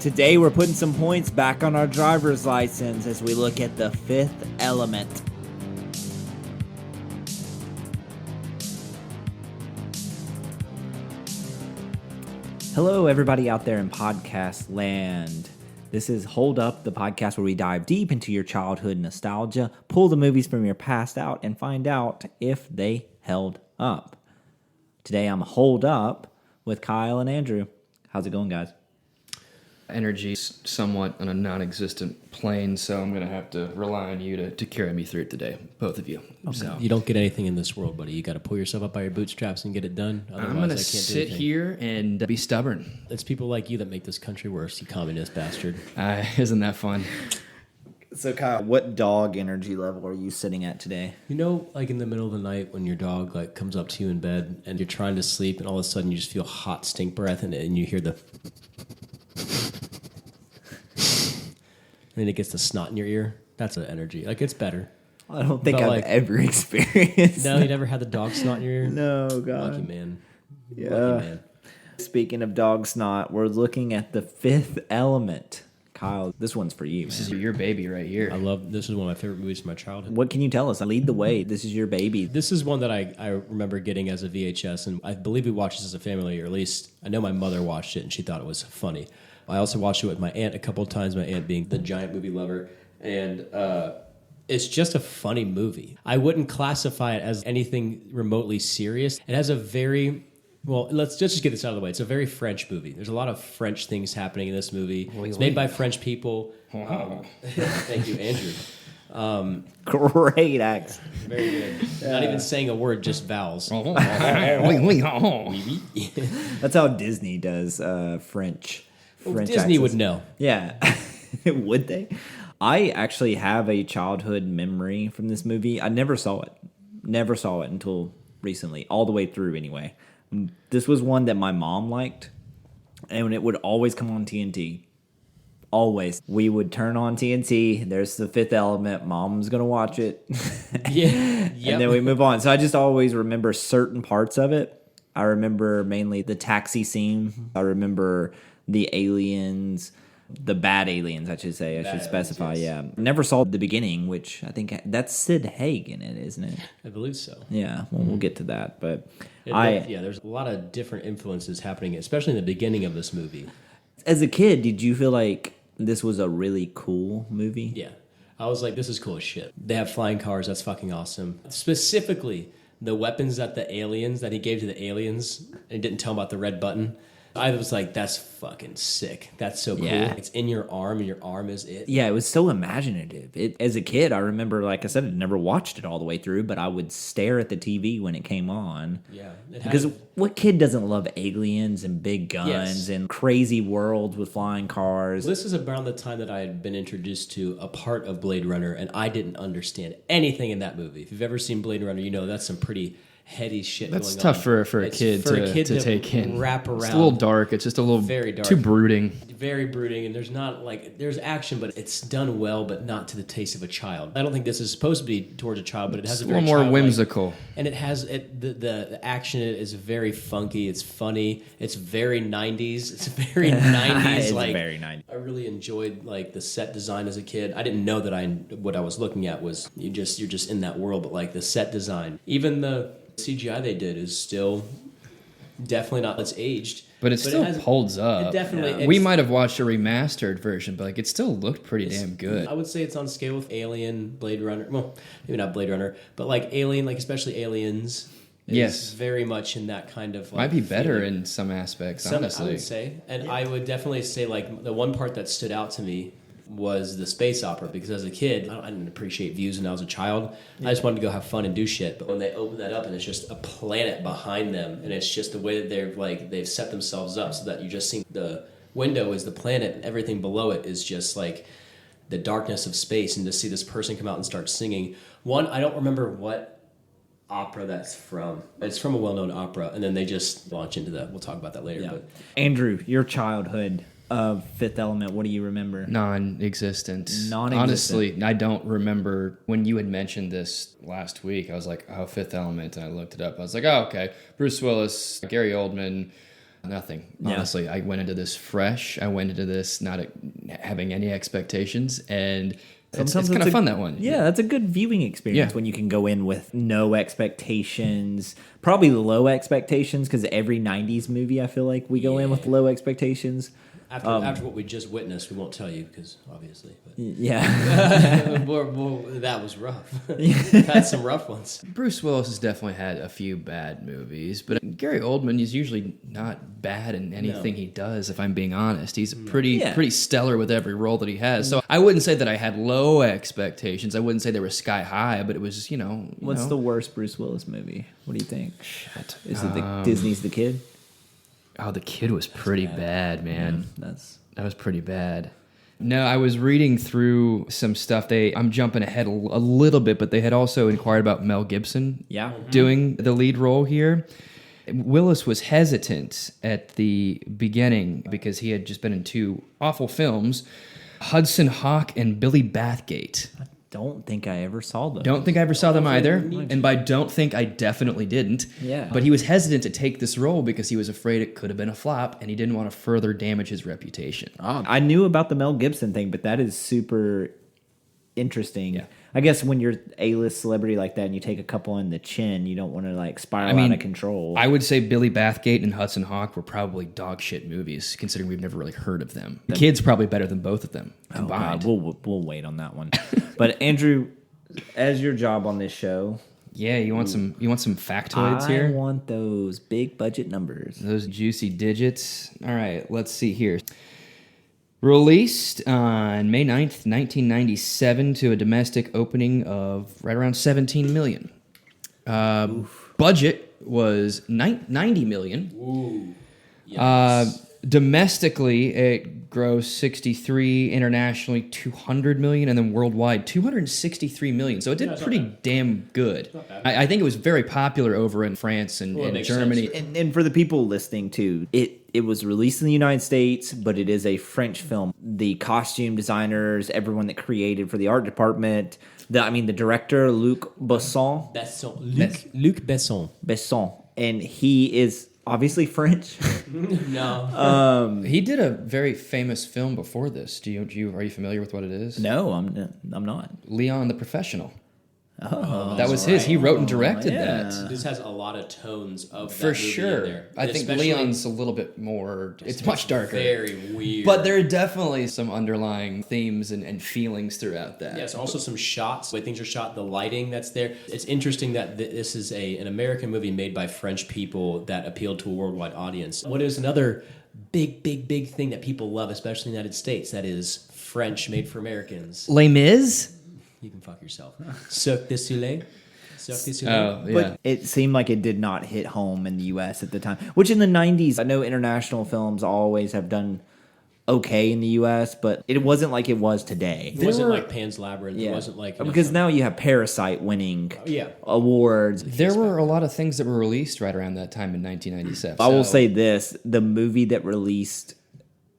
Today we're putting some points back on our driver's license as we look at the fifth element. Hello, everybody out there in podcast land. This is Hold Up, the podcast where we dive deep into your childhood nostalgia, pull the movies from your past out, and find out if they held up. Today I'm holed up with Kyle and Andrew. How's it going, guys? Energy is somewhat on a non-existent plane, so I'm going to have to rely on you to carry me through it today, both of you. Okay. So you don't get anything in this world, buddy. You got to pull yourself up by your bootstraps and get it done. Otherwise, I'm going to sit here and be stubborn. It's people like you that make this country worse, you communist bastard. Isn't that fun? So, Kyle, what dog energy level are you sitting at today? You know, like in the middle of the night when your dog like comes up to you in bed and you're trying to sleep and all of a sudden you just feel hot stink breath and you hear the... and then it gets the snot in your ear. That's the energy. Like, it's better. I don't think I've ever experienced No, you never had the dog snot in your ear? No, God. Lucky man. Yeah. Lucky man. Speaking of dog snot, we're looking at the fifth element. Kyle, this one's for you, man. This is your baby right here. This is one of my favorite movies from my childhood. What can you tell us? Lead the way. This is your baby. This is one that I remember getting as a VHS, and I believe we watched this as a family, or at least I know my mother watched it, and she thought it was funny. I also watched it with my aunt a couple of times, my aunt being the giant movie lover, and it's just a funny movie. I wouldn't classify it as anything remotely serious. It has a very... Well, let's just get this out of the way. It's a very French movie. There's a lot of French things happening in this movie. It's made by French people. Thank you, Andrew. Great accent. Very good. Not even saying a word, just vowels. That's how Disney does French. French Disney accents. would know. Yeah. Would they? I actually have a childhood memory from this movie. I never saw it. Never saw it until recently, all the way through anyway. This was one that my mom liked, and it would always come on TNT. Always. We would turn on TNT. There's the fifth element. Mom's going to watch it. Yeah. And then we move on. So I just always remember certain parts of it. I remember mainly the taxi scene. I remember the aliens, the bad aliens, I should say. I should specify, yes. Yeah. Never saw the beginning, which I think that's Sid Haig in it, isn't it? I believe so. Yeah, well, we'll get to that. But there's a lot of different influences happening, especially in the beginning of this movie. As a kid, did you feel like this was a really cool movie? Yeah. I was like, this is cool as shit. They have flying cars. That's fucking awesome. Specifically, the weapons that he gave to the aliens and didn't tell them about the red button. I was like, that's fucking sick. That's so cool. Yeah. It's in your arm, and your arm is it. Yeah, it was so imaginative. As a kid, I remember, like I said, I never watched it all the way through, but I would stare at the TV when it came on. Yeah. Because what kid doesn't love aliens and big guns and crazy worlds with flying cars? This is around the time that I had been introduced to a part of Blade Runner, and I didn't understand anything in that movie. If you've ever seen Blade Runner, you know that's some pretty heady shit That's going tough on. for a kid to take in. Wrap around. It's a little dark. It's just a little very dark. Too brooding. Very brooding, and there's action, but it's done well, but not to the taste of a child. I don't think this is supposed to be towards a child, but it has It's a a very little more whimsical. And it has the action in it is very funky. It's funny. It's very 90s. It's very 90s. It's like very 90s. I really enjoyed like the set design as a kid. I didn't know that what I was looking at was you're just in that world, but like the set design, even the CGI they did is still definitely not. It's aged, but it still holds up. It definitely. Yeah. We might have watched a remastered version, but like it still looked pretty damn good. I would say it's on scale with Alien, Blade Runner. Well, maybe not Blade Runner, but like Alien, like especially Aliens. Yes, very much in that kind of. Like, might be better in some aspects. Honestly, I would say, and I would definitely say like the one part that stood out to me was the space opera, because as a kid I didn't appreciate views when I was a child. I just wanted to go have fun and do shit, but when they open that up and it's just a planet behind them, and it's just the way that they've set themselves up so that you just see the window is the planet and everything below it is just like the darkness of space, and to see this person come out and start singing. I don't remember what opera that's from. It's from a well-known opera, and then they just launch into that. We'll talk about that later. Yeah. But Andrew, your childhood of Fifth Element, what do you remember? Non-existent. Honestly, I don't remember. When you had mentioned this last week, I was like, oh, Fifth Element, and I looked it up. I was like, oh, okay. Bruce Willis, Gary Oldman, Nothing. Yeah. Honestly, I went into this fresh. I went into this not having any expectations, and it's kind of fun that one. Yeah, that's a good viewing experience Yeah. when you can go in with no expectations, probably low expectations, because every 90s movie, I feel like we go in with low expectations. After what we just witnessed, we won't tell you because obviously. But Yeah. well, that was rough. We've had some rough ones. Bruce Willis has definitely had a few bad movies, but Gary Oldman is usually not bad in anything he does, if I'm being honest. He's pretty stellar with every role that he has. So I wouldn't say that I had low expectations. I wouldn't say they were sky high, but it was, What's the worst Bruce Willis movie? What do you think? Shit. Is it Disney's The Kid? Oh, The Kid was pretty bad, man. Yeah, That was pretty bad. No, I was reading through some stuff. I'm jumping ahead a little bit, but they had also inquired about Mel Gibson doing the lead role here. Willis was hesitant at the beginning because he had just been in 2 awful films, Hudson Hawk and Billy Bathgate. Don't think I ever saw them. Don't think I ever saw them either. And by don't think, I definitely didn't. Yeah. But he was hesitant to take this role because he was afraid it could have been a flop and he didn't want to further damage his reputation. I knew about the Mel Gibson thing, but that is super interesting. Yeah. I guess when you're A-list celebrity like that and you take a couple in the chin, you don't want to like spiral out of control. I would say Billy Bathgate and Hudson Hawk were probably dog shit movies, considering we've never really heard of them. The Kid's probably better than both of them combined. Oh God, we'll wait on that one. But Andrew, as your job on this show, Yeah, you want some factoids here? I want those big budget numbers. Those juicy digits. All right, let's see here. Released on May 9th, 1997 to a domestic opening of right around $17 million. Budget was $90 million. Ooh. Yes. Domestically, it grossed 63, internationally 200 million, and then worldwide 263 million. So it did pretty damn good. I think it was very popular over in France and Germany. And for the people listening too, it was released in the United States, but it is a French film. The costume designers, everyone that created for the art department, the director Luc Besson. Luc Besson. Besson, and he is obviously French. No. He did a very famous film before this. Are you familiar with what it is? No, I'm not. Leon the Professional. Oh, that was his. He wrote and directed yeah. that. This has a lot of tones of For that movie sure. in there. I think Especially- Leon's a little bit more, it's much darker. Very weird. But there are definitely some underlying themes and feelings throughout that. Yes, also some shots, the way things are shot, the lighting that's there. It's interesting that this is an American movie made by French people that appealed to a worldwide audience. What is another big thing that people love, especially in the United States, that is French made for Americans? Les Mis? You can fuck yourself. Cirque du Soleil. Cirque du Soleil. Oh, yeah. But it seemed like it did not hit home in the U.S. at the time. Which in the 90s, I know international films always have done okay in the U.S., but it wasn't like it was today. It wasn't like Pan's Labyrinth. It wasn't like... Because now you have Parasite winning yeah. awards. There were a lot of things that were released right around that time in 1997. I will say this. The movie that released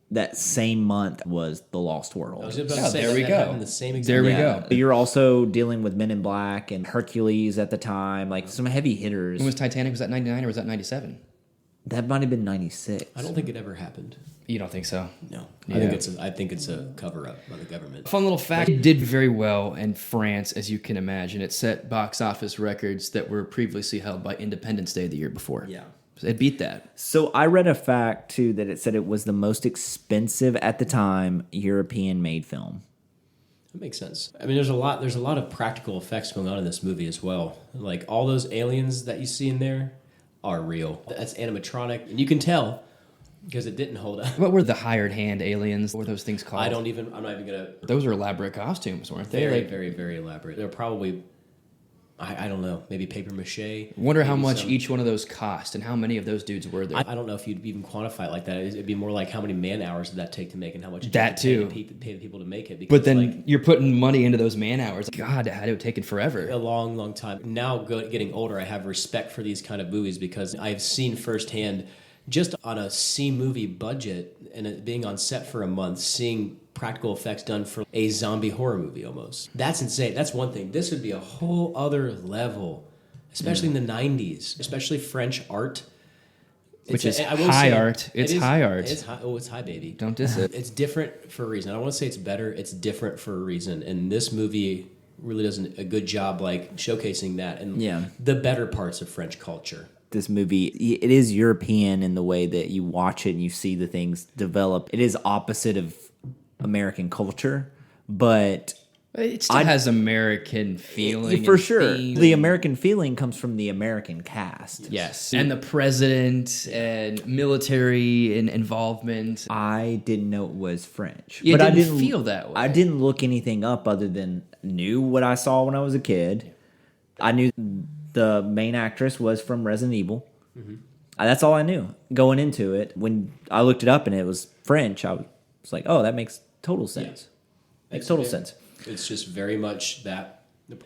that same month was The Lost World. I was about to say there we that go. happened the same exact There we Yeah. go. You're also dealing with Men in Black and Hercules at the time, like some heavy hitters. When was Titanic? Was that 99 or was that 97? That might have been 96. I don't think it ever happened. You don't think so? No. Yeah. I think it's a cover-up by the government. Fun little fact, it did very well in France, as you can imagine. It set box office records that were previously held by Independence Day the year before. Yeah. It beat that. So I read a fact too that it said it was the most expensive at the time European-made film. That makes sense. I mean, there's a lot of practical effects going on in this movie as well. Like all those aliens that you see in there are real. That's animatronic, and you can tell because it didn't hold up. What were the hired hand aliens? What were those things called? I'm not even gonna. Those were elaborate costumes, weren't they? Very elaborate. They're probably, I don't know, maybe paper mache. Wonder how maybe much some- each one of those cost and how many of those dudes were there. I don't know if you'd even quantify it like that. It'd be more like how many man hours did that take to make, and how much did That you have to too. pay the people to make it. Because But then like, you're putting money into those man hours. God, that had to have taken forever. a long time. Now, getting older, I have respect for these kind of movies because I've seen firsthand, just on a C-movie budget and it being on set for a month, seeing practical effects done for a zombie horror movie almost. That's insane. That's one thing. This would be a whole other level, especially in the 90s, especially French art. which is high art. It's high art. It's high. Oh, it's high, baby. Don't diss it. It's different for a reason. I don't want to say it's better. It's different for a reason. And this movie really does a good job like showcasing that and the better parts of French culture. This movie, it is European in the way that you watch it and you see the things develop. It is opposite of American culture, but it still has American feeling. For sure. The American feeling comes from the American cast. Yes. And the president and military and involvement. I didn't know it was French. But I didn't feel that way. I didn't look anything up other than knew what I saw when I was a kid. I knew the main actress was from Resident Evil. Mm-hmm. That's all I knew going into it. When I looked it up and it was French, I was like, oh, that makes total sense. Makes total sense. It's just very much that.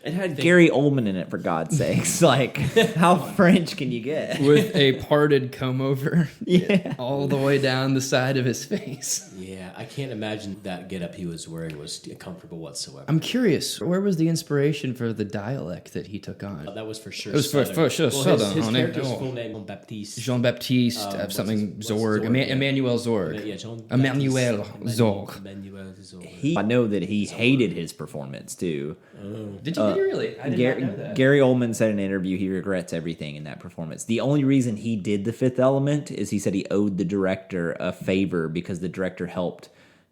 It had Gary Oldman in it, for God's sakes. Like, how French can you get? With a parted comb over. Yeah. All the way down the side of his face. Yeah, I can't imagine that getup he was wearing was comfortable whatsoever. I'm curious, where was the inspiration for the dialect that he took on? That was for sure. It was for sure Southern. His character's full name, Jean-Baptiste. Jean-Baptiste, something Zorg. Emmanuel Zorg. Yeah, Emmanuel Zorg. I know that he hated his performance, too. Did you really? I did not know that. Gary Oldman said in an interview he regrets everything in that performance. The only reason he did The Fifth Element is he said he owed the director a favor because the director helped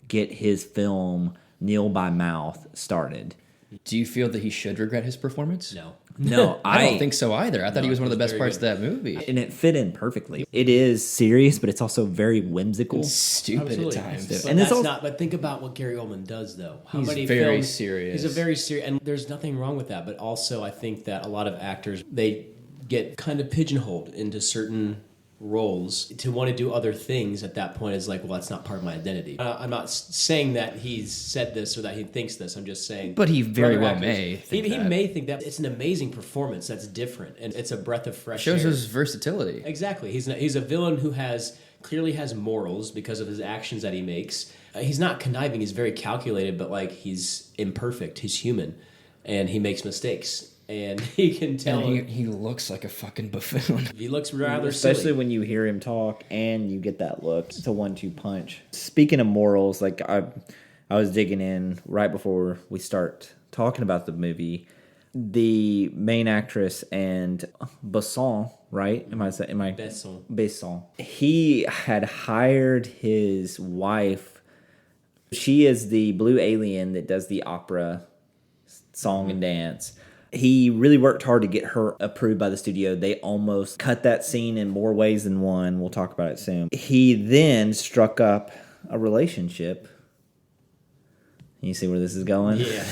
get his film Kneel by Mouth started. Do you feel that he should regret his performance? No, I don't think so either. I thought he was one of the best parts of that movie. And it fit in perfectly. It is serious, but it's also very whimsical. It's stupid at times. But think about what Gary Oldman does, though. He's very serious. He's a very serious, and there's nothing wrong with that. But also, I think that a lot of actors, they get kind of pigeonholed into certain roles to want to do other things at that point is like, well, that's not part of my identity. I'm not saying that he's said this or that he thinks this. I'm just saying. But he very well may. He may think that it's an amazing performance that's different and it's a breath of fresh air. Shows his versatility. Exactly. He's a villain who clearly has morals because of his actions that he makes. He's not conniving. He's very calculated, but like he's imperfect. He's human, and he makes mistakes. And he can tell. And he looks like a fucking buffoon. He looks rather Especially silly. when you hear him talk and you get that look. It's a 1-2 punch. Speaking of morals, like I was digging in right before we start talking about the movie. The main actress and Besson, right? Besson. He had hired his wife. She is the blue alien that does the opera song and dance. He really worked hard to get her approved by the studio. They almost cut that scene in more ways than one. We'll talk about it soon. He then struck up a relationship. You see where this is going? Yeah.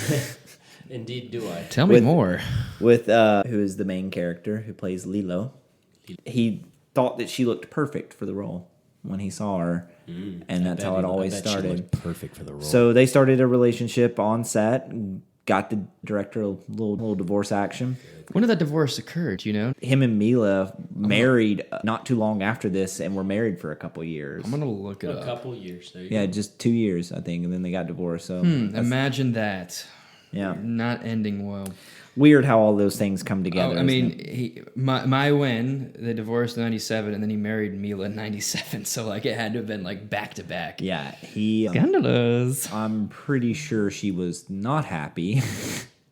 Indeed do I. Tell me more. With who is the main character who plays Lilo. He thought that she looked perfect for the role when he saw her. And that's how it always started. She looked perfect for the role. So they started a relationship on set. Got the director a little divorce action. When did that divorce occur? Do you know? Him and Mila married not too long after this and were married for a couple years. I'm going to look it up. A couple years. There you go. Just 2 years, I think, and then they got divorced. So imagine that. Yeah. Not ending well. Weird how all those things come together. Oh, I mean, my win, they divorced in 97, and then he married Mila in 97, so like it had to have been like back to back. Yeah, he... Scandalous. I'm pretty sure she was not happy,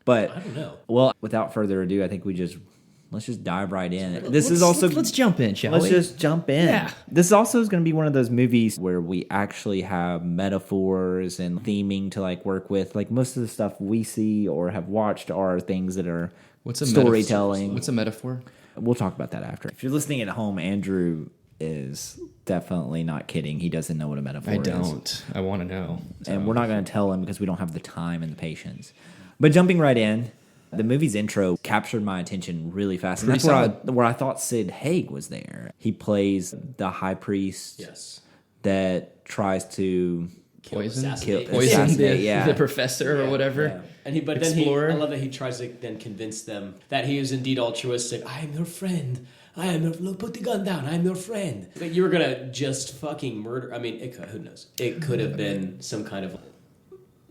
but... I don't know. Well, without further ado, I think let's just dive right in. Let's jump in, shall we? Let's just jump in. Yeah. This also is going to be one of those movies where we actually have metaphors and theming to like work with. Like most of the stuff we see or have watched are things that are storytelling. What's a metaphor? We'll talk about that after. If you're listening at home, Andrew is definitely not kidding. He doesn't know what a metaphor is. I don't. I want to know. And we're not going to tell him because we don't have the time and the patience. But jumping right in, the movie's intro captured my attention really fast. And that's where I thought Sid Haig was there. He plays the high priest that tries to assassinate the professor or whatever. Yeah. And but then I love that he tries to then convince them that he is indeed altruistic. I am your friend. Put the gun down. I am your friend. But you were going to just fucking murder. I mean, who knows? It could have been some kind of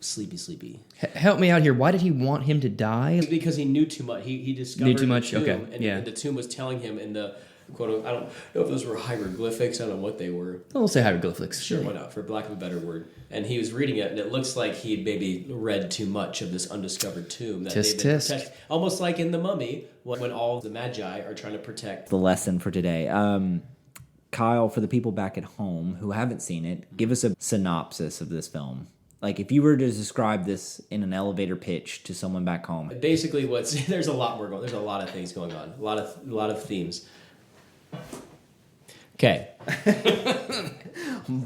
sleepy. Help me out here. Why did he want him to die? Because he knew too much. He discovered knew too much. The tomb, okay, and the tomb was telling him in the quote. I don't know if those were hieroglyphics. I don't know what they were. I'll say hieroglyphics. Sure, why not? For lack of a better word. And he was reading it, and it looks like he had maybe read too much of this undiscovered tomb. That Tisk, they've tisk. protect, almost like in The Mummy, when all the Magi are trying to protect. The lesson for today. Kyle, for the people back at home who haven't seen it, give us a synopsis of this film. Like, if you were to describe this in an elevator pitch to someone back home. Basically, there's a lot more going. There's a lot of things going on. A lot of themes. Okay.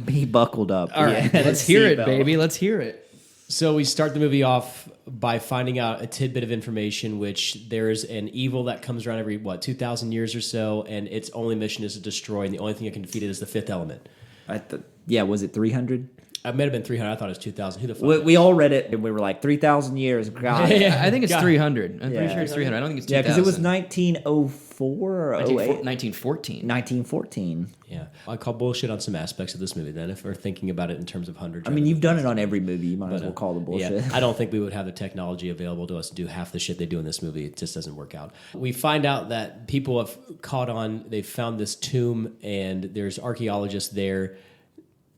Be buckled up. All right. Let's hear it, baby. Let's hear it. So we start the movie off by finding out a tidbit of information, which there's an evil that comes around every, 2,000 years or so, and its only mission is to destroy, and the only thing that can defeat it is the fifth element. Was it 300? It might have been 300. I thought it was 2,000. Who the fuck? We all read it, and we were like, 3,000 years. God. Yeah, I think it's God. 300. I'm pretty sure it's 300. I don't think it's 2,000. Yeah, because it was 1904 or 08? 1914. 1914. Yeah. I call bullshit on some aspects of this movie then, if we're thinking about it in terms of hundreds. I mean, you've done it on every movie. You might as well call the bullshit. Yeah, I don't think we would have the technology available to us to do half the shit they do in this movie. It just doesn't work out. We find out that people have caught on, they found this tomb, and there's archaeologists there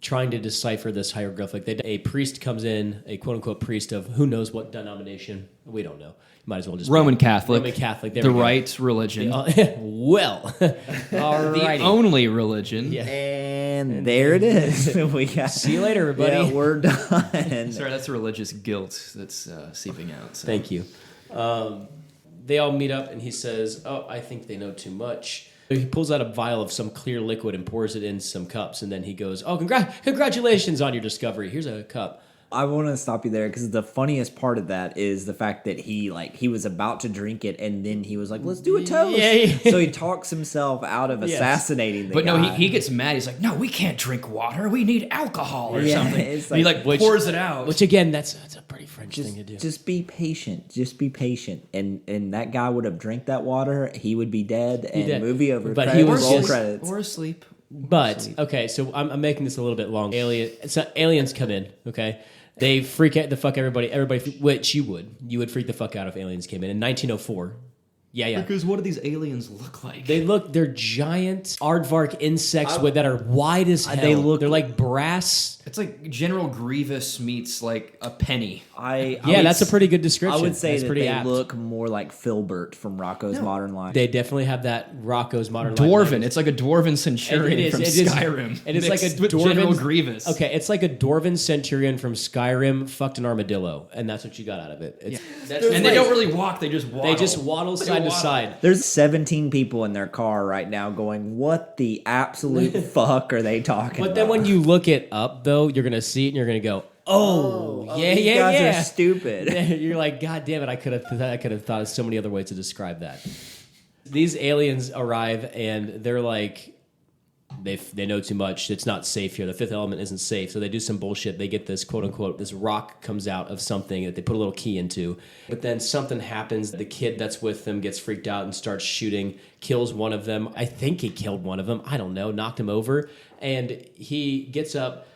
trying to decipher this hieroglyphic. A priest comes in, a quote-unquote priest of who knows what denomination. We don't know. Might as well just Roman Catholic. Roman Catholic. There the we go. right religion. Well, all The righty. only religion. Yeah. And there it is. We got, See you later, everybody. Yeah, we're done. Sorry, that's religious guilt that's seeping out. So. Thank you. They all meet up, and he says, "Oh, I think they know too much." He pulls out a vial of some clear liquid and pours it in some cups, and then he goes, "Oh, congratulations on your discovery. Here's a cup." I want to stop you there because the funniest part of that is the fact that he was about to drink it and then he was like, "Let's do a toast." Yeah. So he talks himself out of assassinating the But guy. no, he gets mad. He's like, "No, we can't drink water. We need alcohol or Yeah, something." it's And he like- pours it out. Which again, that's a pretty French thing to do. Just be patient. Just be patient. And that guy would have drank that water. He would be dead. And dead. movie over. But Credits, he was roll just- credits. or asleep. But okay, so I'm making this a little bit long. Aliens come in. Okay, they freak out the fuck everybody. Which you would freak the fuck out if aliens came in 1904. Yeah. Because what do these aliens look like? They're giant aardvark insects that are wide as hell. They're like brass. It's like General Grievous meets like a penny. That's a pretty good description. I would say that's that pretty they apt. look more like Filbert from Rocco's Modern Life. They definitely have that Rocco's Modern Life. Dwarven. It's like a Dwarven centurion from Skyrim. And it's like a with Dwarven General Grievous. Okay, it's like a Dwarven centurion from Skyrim fucked an armadillo, and that's what you got out of it. And they don't really walk. They just waddle. They just waddle side to side. There's 17 people in their car right now going, "What the absolute fuck are they talking about?" But then when you look it up, though, you're going to see it and you're going to go, these guys are stupid. You're like, God damn it, I could have thought of so many other ways to describe that. These aliens arrive and they're like, they know too much. It's not safe here. The fifth element isn't safe. So they do some bullshit. They get this quote unquote, this rock comes out of something that they put a little key into. But then something happens. The kid that's with them gets freaked out and starts shooting, kills one of them. I think he killed one of them. I don't know. Knocked him over. And he gets up,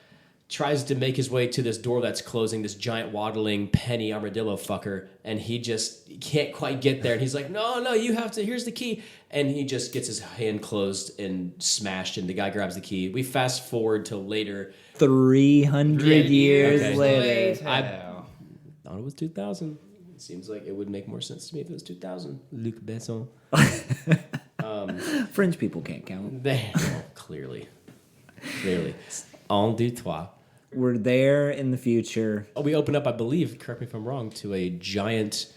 tries to make his way to this door that's closing, this giant waddling penny armadillo fucker, and he just can't quite get there. And he's like, no, you have to, here's the key. And he just gets his hand closed and smashed, and the guy grabs the key. We fast forward to later. 300 years later. I thought it was 2000. It seems like it would make more sense to me if it was 2000. Luc Besson. French people can't count. Clearly. Un, deux, trois. We're there in the future. We open up, I believe, correct me if I'm wrong, to a giant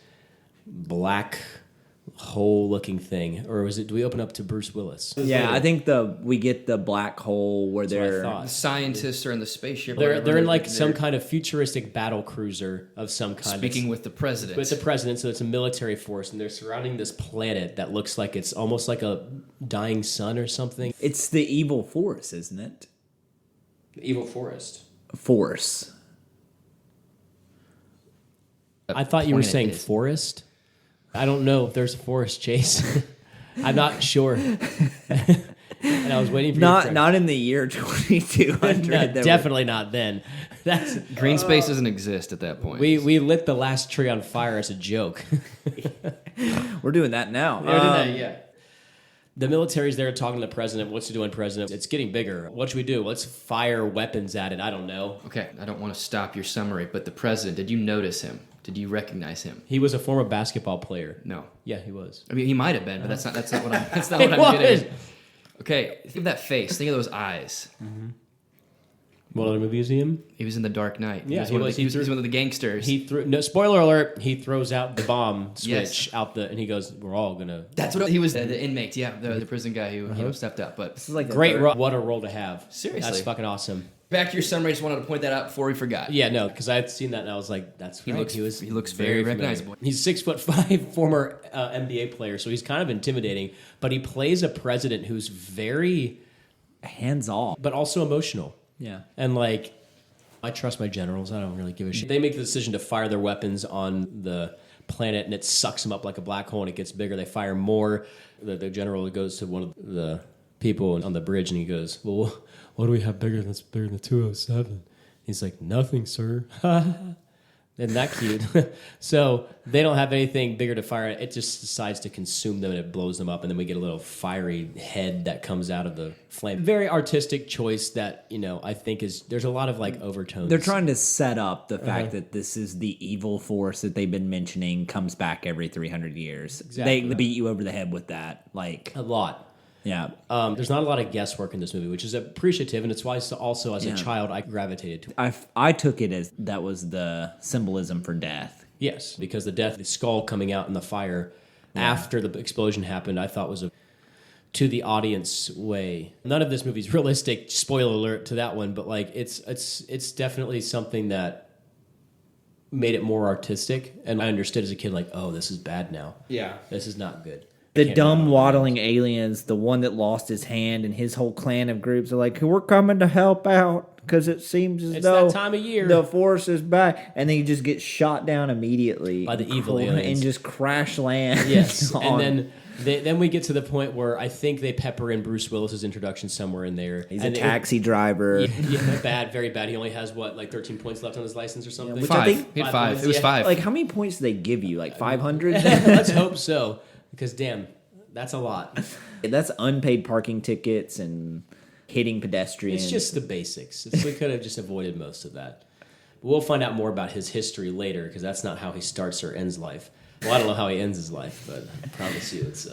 black hole-looking thing, or do we open up to Bruce Willis? Yeah, I think we get the black hole where That's what I they're. thought. The scientists are in the spaceship. They're in like some kind of futuristic battle cruiser of some kind. Speaking with the president. With the president, so it's a military force, and they're surrounding this planet that looks like it's almost like a dying sun or something. It's the evil force, isn't it? The evil forest. Force. I thought you were saying forest. I don't know if there's a forest, Chase. I'm not sure. And I was waiting for not in the year 2200. No, definitely not then. That's green space doesn't exist at that point. We lit the last tree on fire as a joke. We're doing that now. Yeah. The military's there talking to the president. What's he doing, president? It's getting bigger. What should we do? Let's fire weapons at it. I don't know. Okay, I don't want to stop your summary, but the president, did you notice him? Did you recognize him? He was a former basketball player. No. Yeah, he was. I mean, he might have been, but that's not what I'm getting. Okay, think of that face. Think of those eyes. Mm-hmm. What other movie is he in? He was in The Dark Knight. Yeah, he was one of the gangsters. He threw. No, spoiler alert. He throws out the bomb switch and he goes, "We're all gonna." That's what he was. The inmate. Yeah, the prison guy who stepped up. But this is like great role. What a role to have. Seriously, that's fucking awesome. Back to your summary. I just wanted to point that out before we forgot. Yeah, no, because I had seen that and I was like, "That's right." He looks very recognizable. He's 6'5", former NBA player, so he's kind of intimidating. But he plays a president who's very hands off, but also emotional. Yeah, and like. I trust my generals. I don't really give a shit. They make the decision to fire their weapons on the planet, and it sucks them up like a black hole, and it gets bigger. They fire more. The general goes to one of the people on the bridge, and he goes, "Well, what do we have bigger than 207?" He's like, "Nothing, sir." Isn't that cute? So they don't have anything bigger to fire. It just decides to consume them, and it blows them up. And then we get a little fiery head that comes out of the flame. Very artistic choice that, I think there's a lot of like overtones. They're trying to set up the fact that this is the evil force that they've been mentioning comes back every 300 years. Exactly. They beat you over the head with that. Like a lot. Yeah. There's not a lot of guesswork in this movie, which is appreciative, and it's why also as a child I gravitated to it. I took it as that was the symbolism for death. Yes, because the skull coming out in the fire after the explosion happened, I thought was to the audience way. None of this movie's realistic. Spoiler alert to that one, but like it's definitely something that made it more artistic, and I understood as a kid like, oh, this is bad now. Yeah, this is not good. The dumb waddling aliens, the one that lost his hand, and his whole clan of groups are like, we're coming to help out because it seems as though that time of year. The force is back. And then you just get shot down immediately by the evil aliens and just crash land. Yes, and then we get to the point where I think they pepper in Bruce Willis's introduction somewhere in there. He's a taxi driver. Yeah, bad, very bad. He only has 13 points left on his license or something. Yeah, he had 5. It was 5. Like how many points do they give you? Like 500? Let's hope so. Because damn, that's a lot. That's unpaid parking tickets and hitting pedestrians. It's just the basics. We could have just avoided most of that. But we'll find out more about his history later, because that's not how he starts or ends life. Well, I don't know how he ends his life, but I promise you it's...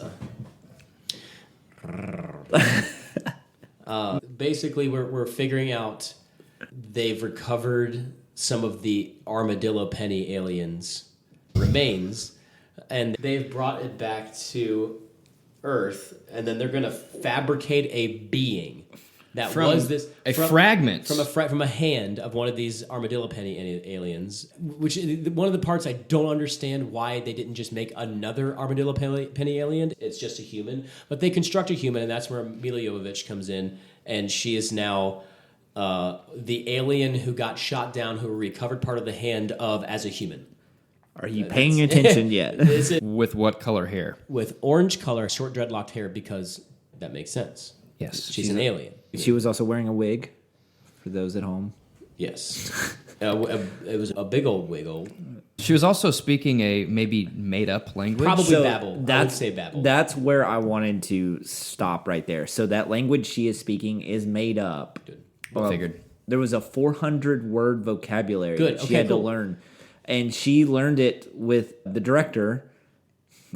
Basically, we're figuring out they've recovered some of the armadillo penny aliens' remains, and they've brought it back to Earth, and then they're going to fabricate a being that was this fragment from a hand of one of these armadillo penny aliens. Which one of the parts I don't understand why they didn't just make another armadillo penny alien. It's just a human, but they construct a human, and that's where Mia Jovovich comes in, and she is now the alien who got shot down, who recovered part of the hand of as a human. Are you paying attention yet? With what color hair? With orange color, short dreadlocked hair, because that makes sense. Yes. She's an alien. She was also wearing a wig, for those at home. Yes. It was a big old wiggle. She was also speaking a maybe made-up language. Probably Babel. I would say Babel. That's where I wanted to stop right there. So that language she is speaking is made up. Good. Figured. There was a 400-word vocabulary that she had to learn. And she learned it with the director,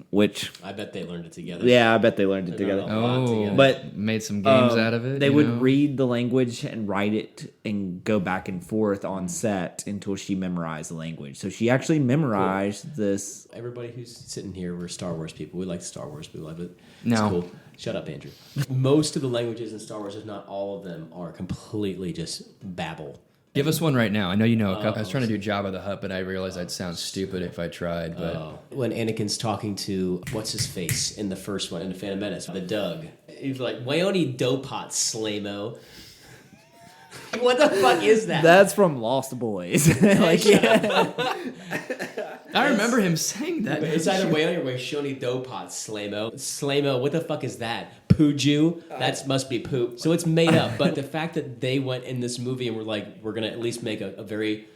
which... I bet they learned it together. Yeah, I bet they learned it together. Oh, but made some games out of it. They would read the language and write it and go back and forth on set until she memorized the language. So she actually memorized this. Everybody who's sitting here, we're Star Wars people. We like Star Wars. We love it. No. It's cool. Shut up, Andrew. Most of the languages in Star Wars, if not all of them, are completely just babble. Give us one right now. I know you know a couple. I was trying to do Jabba the Hutt, but I realized I'd sound stupid if I tried. But when Anakin's talking to what's his face in the first one in the Phantom Menace, the Doug, he's like, "Wayoni Dopot Slamo." What the fuck is that? That's from Lost Boys. Like, yeah. I remember him saying that. It's either Wayoni or Wayshoni Dopot Slamo. Slamo, what the fuck is that? Pooju? That must be poop. So it's made up. But the fact that they went in this movie and were like, we're going to at least make a very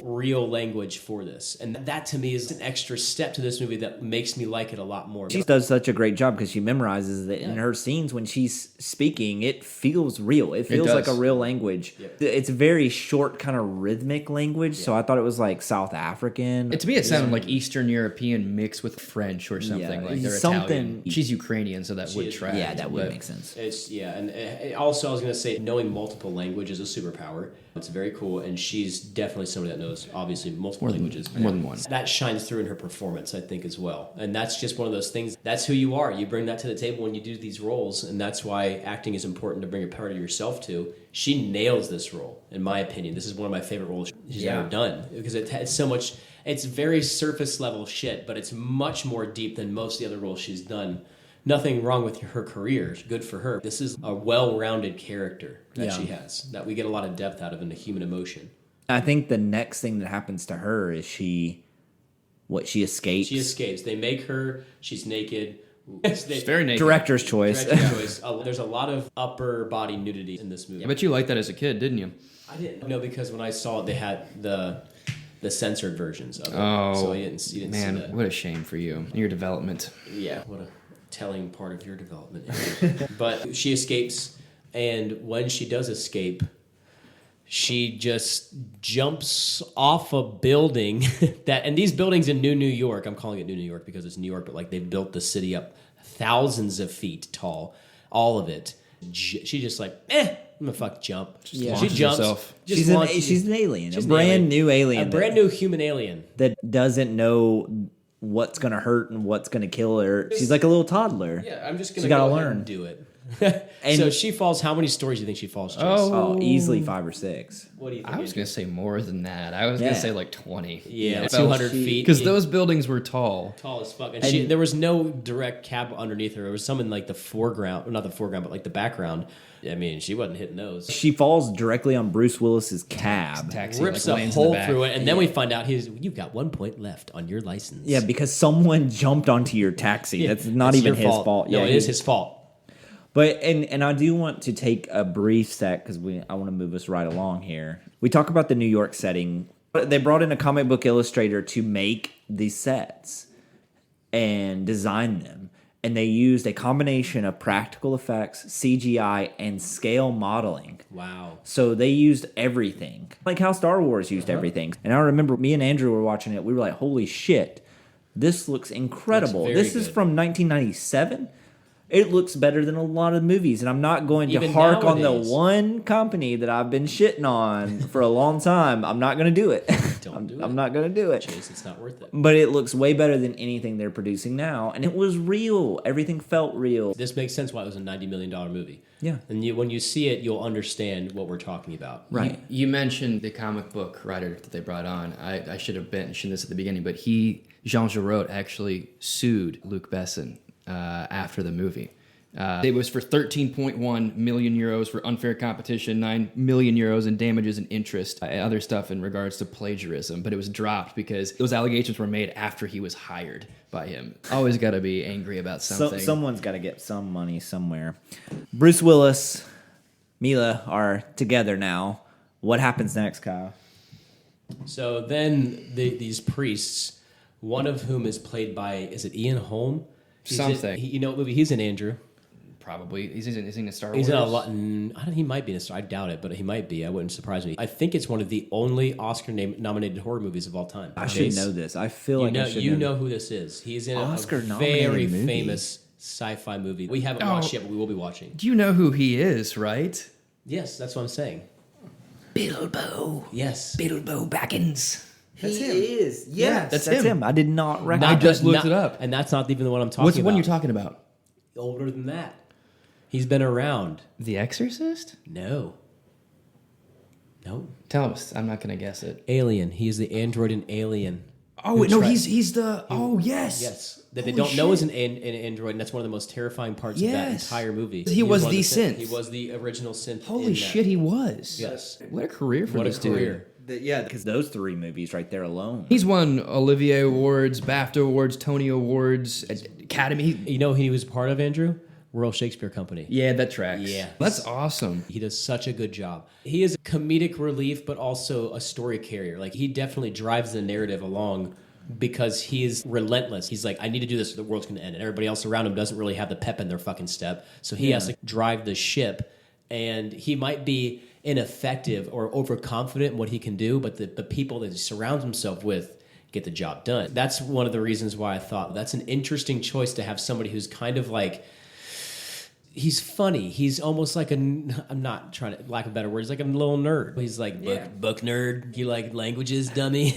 real language for this. And that to me is an extra step to this movie that makes me like it a lot more. She does such a great job because she memorizes it in her scenes. When she's speaking, it feels real. It feels like a real language. Yep. It's very short, kind of rhythmic language. So I thought it was like South African. To me, it sounded like Eastern European mixed with French or something. Like they're Italian. She's Ukrainian, so that would track. Yeah, that would make sense. And also I was going to say, knowing multiple languages is a superpower. It's very cool, and she's definitely somebody that knows, obviously, multiple languages. More than one. That shines through in her performance, I think, as well. And that's just one of those things. That's who you are. You bring that to the table when you do these roles, and that's why acting is important to bring a part of yourself to. She nails this role, in my opinion. This is one of my favorite roles she's ever done, because it's so much. It's very surface level shit, but it's much more deep than most of the other roles she's done. Nothing wrong with her career. Good for her. This is a well-rounded character that she has, that we get a lot of depth out of in the human emotion. I think the next thing that happens to her is she escapes. She escapes. They make her, she's naked. She's very naked. Director's choice. There's a lot of upper body nudity in this movie. Yeah, but you liked that as a kid, didn't you? I didn't know, because when I saw it, they had the censored versions of it. Oh, so you didn't see that. What a shame for you. Your development. Yeah, what a telling part of your development. But she escapes, and when she does escape, she just jumps off a building and these buildings in New York, I'm calling it New York because it's New York, but like they've built the city up thousands of feet tall, all of it. She just like, I'm gonna fuck jump. She jumps. Herself. She's an alien, a brand new alien. A brand new human alien. That doesn't know what's going to hurt and what's going to kill her. She's like a little toddler. Yeah, I'm just going to go ahead and do it. And so she falls. How many stories do you think she falls, Chase? Oh, easily 5 or 6. What do you think? I was going to say more than that. I was going to say like 20. Yeah, 200 feet. Because those buildings were tall. Tall as fuck. And there was no direct cab underneath her. There was some in like the foreground. Not the foreground, but like the background. I mean, she wasn't hitting those. She falls directly on Bruce Willis's cab. Taxi, rips a hole through it, and then we find out you've got 1 point left on your license. Yeah, because someone jumped onto your taxi. That's not even his fault. No, it is his fault. But and I do want to take a brief sec because I want to move us right along here. We talk about the New York setting. They brought in a comic book illustrator to make these sets and design them. And they used a combination of practical effects, CGI, and scale modeling. Wow. So they used everything. Like how Star Wars used everything. And I remember me and Andrew were watching it. We were like, holy shit, this looks incredible. This is from 1997. It looks better than a lot of movies. And I'm not going to Even hark on the nowadays. one company that I've been shitting on for a long time. I'm not going to do it. I'm not going to do it. Chase, it's not worth it. But it looks way better than anything they're producing now. And it was real. Everything felt real. This makes sense why it was a $90 million movie. Yeah. And when you see it, you'll understand what we're talking about. Right. You mentioned the comic book writer that they brought on. I should have mentioned this at the beginning, but Jean Giraud, actually sued Luc Besson after the movie. It was for 13.1 million euros for unfair competition, 9 million euros in damages and interest, and other stuff in regards to plagiarism. But it was dropped because those allegations were made after he was hired by him. Always got to be angry about something. Someone's got to get some money somewhere. Bruce Willis, Mila are together now. What happens next, Kyle? So then these priests, one of whom is played by, is it Ian Holm? You know what movie he's in, Andrew? Probably. Is he in a Star Wars? He's in a lot. He might be in a Star. I doubt it, but he might be. I wouldn't surprise me. I think it's one of the only Oscar-nominated horror movies of all time. I should know this. I feel like I should you know who this is. He's in a very famous sci-fi movie. We haven't watched yet, but we will be watching. Do you know who he is, right? Yes, that's what I'm saying. Bilbo. Yes. Bilbo Baggins. That's him. He is. Yes, that's him. I did not recognize. I just looked it up. And that's not even the one I'm talking about. What's the one you're talking about? Older than that. He's been around. The Exorcist? No. Tell us. I'm not going to guess it. Alien. He is the android in Alien. Oh, wait, no, he's the... Oh, yes. Yes. That they don't know is an android, and that's one of the most terrifying parts of that entire movie. He was the synth. He was the original synth. Holy shit, he was. Yes. What a career for this dude. Yeah, because those 3 movies right there alone. He's won Olivier Awards, BAFTA Awards, Tony Awards, Academy. You know who he was part of, Andrew? Royal Shakespeare Company. Yeah, that tracks. Yeah. That's awesome. He does such a good job. He is comedic relief, but also a story carrier. Like, he definitely drives the narrative along because he is relentless. He's like, I need to do this or the world's going to end. And everybody else around him doesn't really have the pep in their fucking step. So he has to drive the ship. And he might be ineffective or overconfident in what he can do, but the people that he surrounds himself with get the job done. That's one of the reasons why I thought that's an interesting choice to have somebody who's kind of like, he's funny. He's almost like I'm not trying to, lack of better words, like a little nerd. He's like book nerd. You like languages, dummy.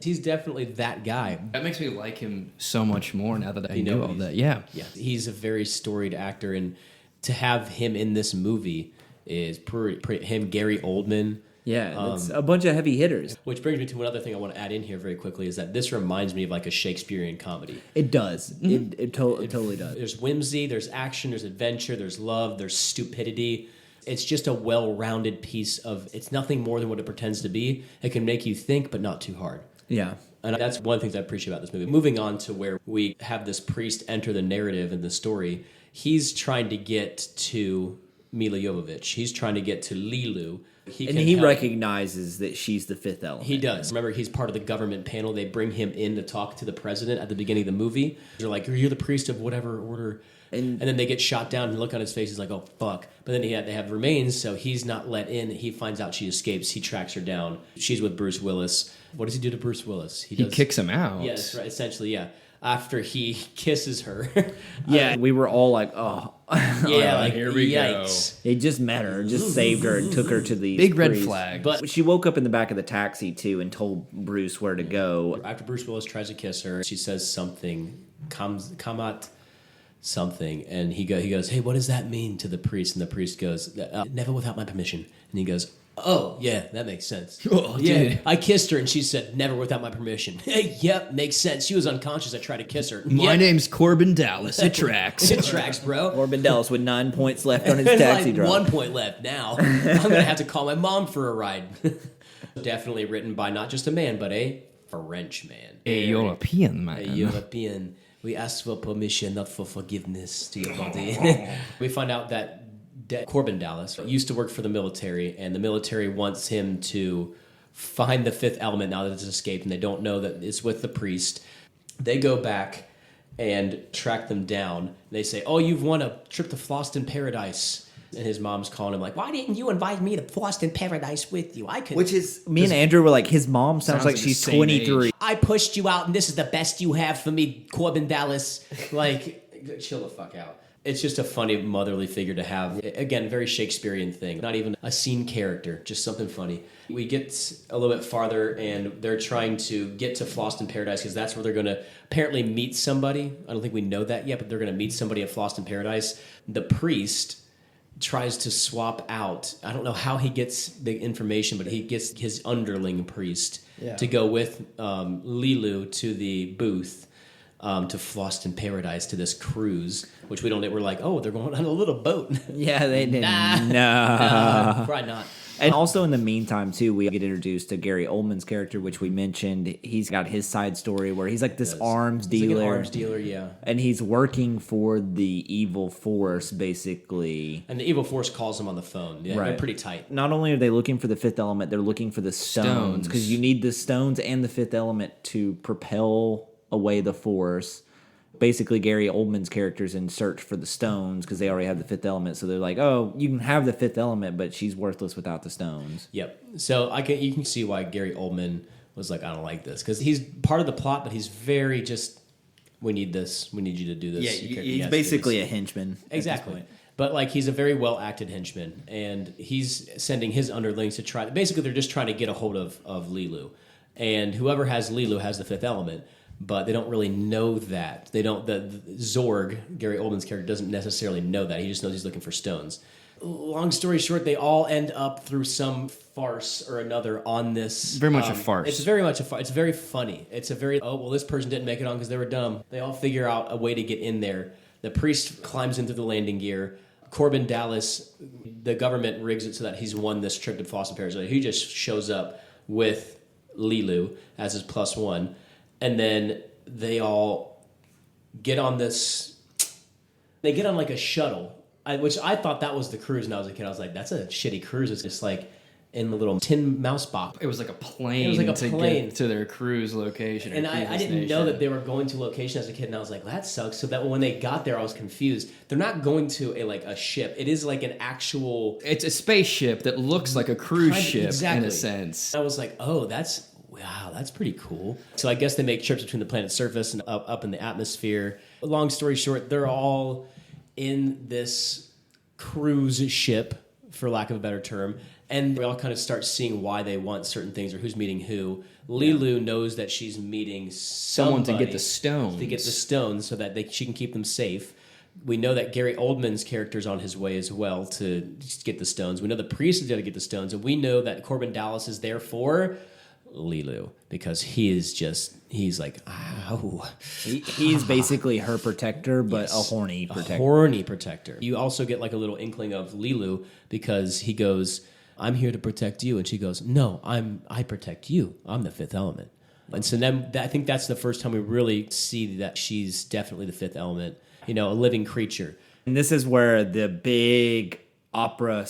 He's definitely that guy. That makes me like him so much more now that I know all that. Yeah. He's a very storied actor, and to have him in this movie is pretty him, Gary Oldman. Yeah, it's a bunch of heavy hitters. Which brings me to one other thing I want to add in here very quickly is that this reminds me of like a Shakespearean comedy. It does. It totally does. There's whimsy, there's action, there's adventure, there's love, there's stupidity. It's just a well-rounded piece of, it's nothing more than what it pretends to be. It can make you think, but not too hard. Yeah. And that's one of the things I appreciate about this movie. Moving on to where we have this priest enter the narrative in the story, he's trying to get to Mia Jovovich. He's trying to get to Lilu. He recognizes that she's the fifth element. He does. Remember, he's part of the government panel. They bring him in to talk to the president at the beginning of the movie. They're like, you're the priest of whatever order. And then they get shot down and look on his face. He's like, oh, fuck. But then they have remains, so he's not let in. He finds out she escapes. He tracks her down. She's with Bruce Willis. What does he do to Bruce Willis? He kicks him out. Yes, right. Essentially, yeah. After he kisses her. Yeah, we were all like, oh. Yeah, like, here we yikes. It just met her, just saved her and took her to the big red flag. But she woke up in the back of the taxi, too, and told Bruce where to go. After Bruce Willis tries to kiss her, she says something, kamat something, and he goes, hey, what does that mean to the priest? And the priest goes, never without my permission. And he goes, oh, yeah, that makes sense. Oh, yeah, dude. I kissed her, and she said, never without my permission. Yep, makes sense. She was unconscious. I tried to kiss her. My name's Corbin Dallas. It tracks. It tracks, bro. Corbin Dallas with 9 points left on his taxi drive. 1 point left now. I'm going to have to call my mom for a ride. Definitely written by not just a man, but a French man. A European man. A European. We ask for permission, not for forgiveness to your body. We find out that Corbin Dallas used to work for the military, and the military wants him to find the fifth element now that it's escaped, and they don't know that it's with the priest. They go back and track them down. They say, oh, you've won a trip to Floston Paradise. And his mom's calling him like, why didn't you invite me to Floston Paradise with you? I could. Which is, me and Andrew were like, his mom sounds like she's 23. I pushed you out, and this is the best you have for me, Corbin Dallas. Like, chill the fuck out. It's just a funny motherly figure to have. Again, very Shakespearean thing. Not even a scene character, just something funny. We get a little bit farther, and they're trying to get to Floston Paradise because that's where they're going to apparently meet somebody. I don't think we know that yet, but they're going to meet somebody at Floston Paradise. The priest tries to swap out. I don't know how he gets the information, but he gets his underling priest to go with Lilu to the booth to Floston Paradise, to this cruise, which we don't. We're like, oh, they're going on a little boat. Yeah, they didn't. No, probably not. And also in the meantime, too, we get introduced to Gary Oldman's character, which we mentioned. He's got his side story where he's like this arms dealer. He's like an arms dealer, yeah. And he's working for the evil force, basically. And the evil force calls him on the phone. Yeah, right. They're pretty tight. Not only are they looking for the fifth element, they're looking for the stones. Because you need the stones and the fifth element to propel away the force. Basically, Gary Oldman's character's in search for the stones because they already have the fifth element. So they're like, oh, you can have the fifth element, but she's worthless without the stones. Yep. So you can see why Gary Oldman was like, I don't like this. Because he's part of the plot, but he's very just, we need this. We need you to do this. Yeah, he's basically a henchman. Exactly. But like he's a very well-acted henchman. And he's sending his underlings to try. Basically, they're just trying to get a hold of Lilu. And whoever has Lilu has the fifth element. But they don't really know that. They don't. The Zorg, Gary Oldman's character, doesn't necessarily know that. He just knows he's looking for stones. Long story short, they all end up through some farce or another on this. Very much a farce. It's very much a farce. It's very funny. It's a very, oh, well, this person didn't make it on because they were dumb. They all figure out a way to get in there. The priest climbs into the landing gear. Corbin Dallas, the government rigs it so that he's won this trip to Floston Paradise. He just shows up with Lilu as his +1. And then they all get on this. They get on like a shuttle, which I thought that was the cruise when I was a kid. I was like, that's a shitty cruise. It's just like in the little tin mouse box. It was like a plane. It was like a to plane. get to their cruise location. And I didn't know that they were going to location as a kid, and I was like, well, that sucks. So that when they got there, I was confused. They're not going to a ship. It is like an actual... It's a spaceship that looks like a cruise ship exactly. in a sense. I was like, oh, wow, that's pretty cool. So I guess they make trips between the planet's surface and up in the atmosphere. Long story short, they're all in this cruise ship, for lack of a better term, and we all kind of start seeing why they want certain things or who's meeting who. Lilu knows that she's meeting someone to get the stones. To get the stones so that she can keep them safe. We know that Gary Oldman's character's on his way as well to get the stones. We know the priest is going to get the stones, and we know that Corbin Dallas is there for Lilu because he's like, ow. He's basically her protector, but a horny protector. A horny protector. You also get like a little inkling of Lilu because he goes, I'm here to protect you. And she goes, no, I protect you. I'm the fifth element. And so then I think that's the first time we really see that she's definitely the fifth element, a living creature. And this is where the big opera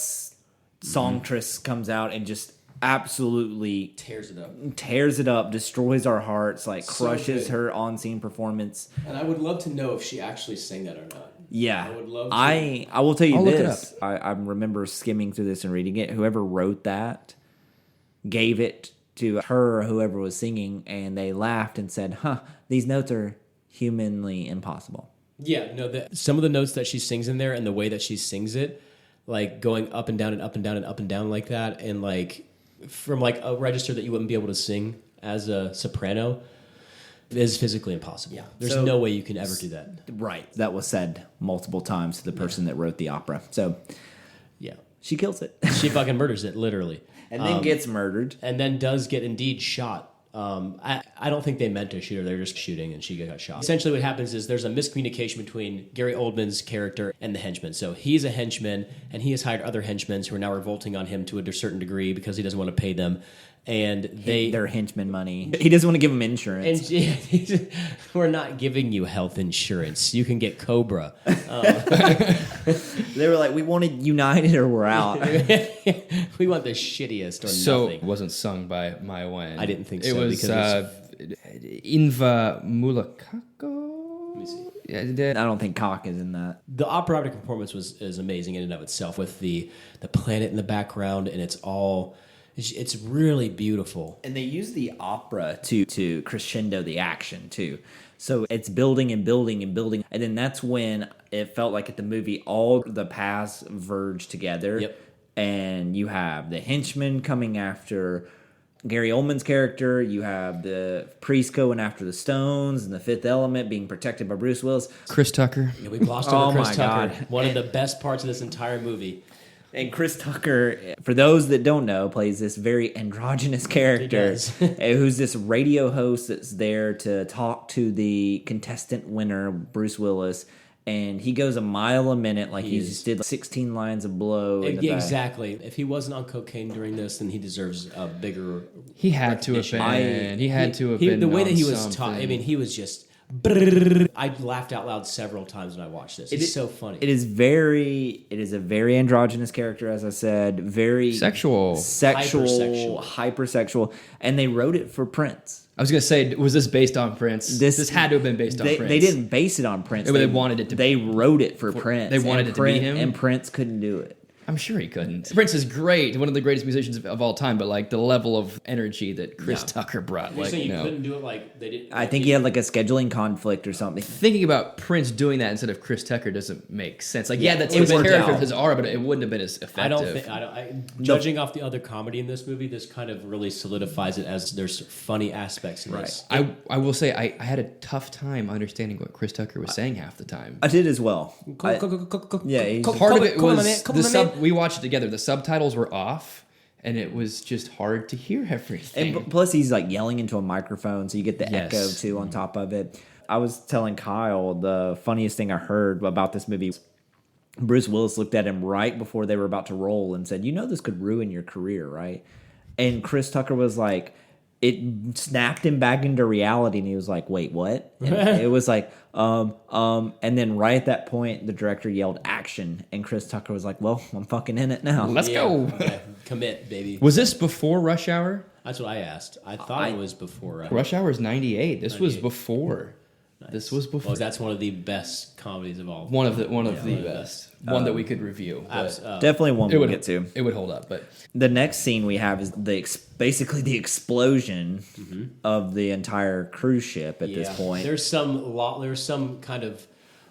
songstress comes out and just absolutely tears it up, destroys our hearts, crushes good. her on-scene performance. And I would love to know if she actually sang that or not. Yeah, I would love to. I will tell you I'll this. I remember skimming through this and reading it. Whoever wrote that gave it to her or whoever was singing, and they laughed and said, these notes are humanly impossible. Yeah, no, some of the notes that she sings in there and the way that she sings it, like going up and down and up and down and up and down like that, and from a register that you wouldn't be able to sing as a soprano, is physically impossible. Yeah. There's no way you can ever do that. Right. That was said multiple times to the person that wrote the opera. So, yeah. She kills it. She fucking murders it, literally. And then gets murdered. And then does get indeed shot. I don't think they meant to shoot her. They were just shooting and she got shot. Essentially what happens is there's a miscommunication between Gary Oldman's character and the henchman. So he's a henchman and he has hired other henchmen who are now revolting on him to a certain degree because he doesn't want to pay them. And their henchmen money. He doesn't want to give them insurance. And we're not giving you health insurance. You can get Cobra. They were like, we wanted United or we're out. We want the shittiest or nothing. So it wasn't sung by Maya Wen. I didn't think so. It was Inva Mulakako. Let me see. I don't think Cock is in that. The operatic performance is amazing in and of itself with the planet in the background, and it's really beautiful. And they use the opera to crescendo the action, too. So it's building and building and building. And then that's when it felt like at the movie, all the paths verge together. Yep. And you have the henchman coming after Gary Oldman's character. You have the priest going after the stones and the fifth element being protected by Bruce Willis. Chris Tucker. Yeah, we glossed over Chris Tucker. God. One of the best parts of this entire movie. And Chris Tucker, for those that don't know, plays this very androgynous character who's this radio host that's there to talk to the contestant winner, Bruce Willis. And he goes a mile a minute, he just did 16 lines of blow. Exactly. If he wasn't on cocaine during this, then he deserves a bigger. He had to have been. He had to have been. The way that he was taught. He was just. I laughed out loud several times when I watched this. It's so funny. It is a very androgynous character, as I said, very sexual, hypersexual, and they wrote it for Prince. I was gonna say, was this based on Prince? This had to have been based on Prince. They didn't base it on Prince. They wanted it to. They wrote it for Prince. They wanted it to be him, and Prince couldn't do it. I'm sure he couldn't. Prince is great, one of the greatest musicians of all time, but the level of energy that Chris Tucker brought, You're saying you couldn't do it they didn't. I think he had a scheduling conflict or something. Thinking about Prince doing that instead of Chris Tucker doesn't make sense. That's his worked character, out. his aura, but it wouldn't have been as effective. Judging off the other comedy in this movie, this kind of really solidifies it as there's funny aspects in this. I will say I had a tough time understanding what Chris Tucker was saying half the time. I did as well. Part of it was we watched it together. The subtitles were off, and it was just hard to hear everything. And plus, he's yelling into a microphone, so you get the echo too on top of it. I was telling Kyle the funniest thing I heard about this movie. Bruce Willis looked at him right before they were about to roll and said, "You know this could ruin your career, right?" And Chris Tucker was like, it snapped him back into reality, and he was like, "Wait, what?" And it was like, and then right at that point, the director yelled "action," and Chris Tucker was like, "Well, I'm fucking in it now. Let's go." Okay. Commit, baby. Was this before Rush Hour? That's what I asked. I thought it was before. Rush Hour is 98. This 98. was before. Nice. This was before. Well, that's one of the best comedies of all. One of the best. One that we could review. Definitely one we'll get to. It would hold up, but the next scene we have is basically the explosion of the entire cruise ship at this point. There's some kind of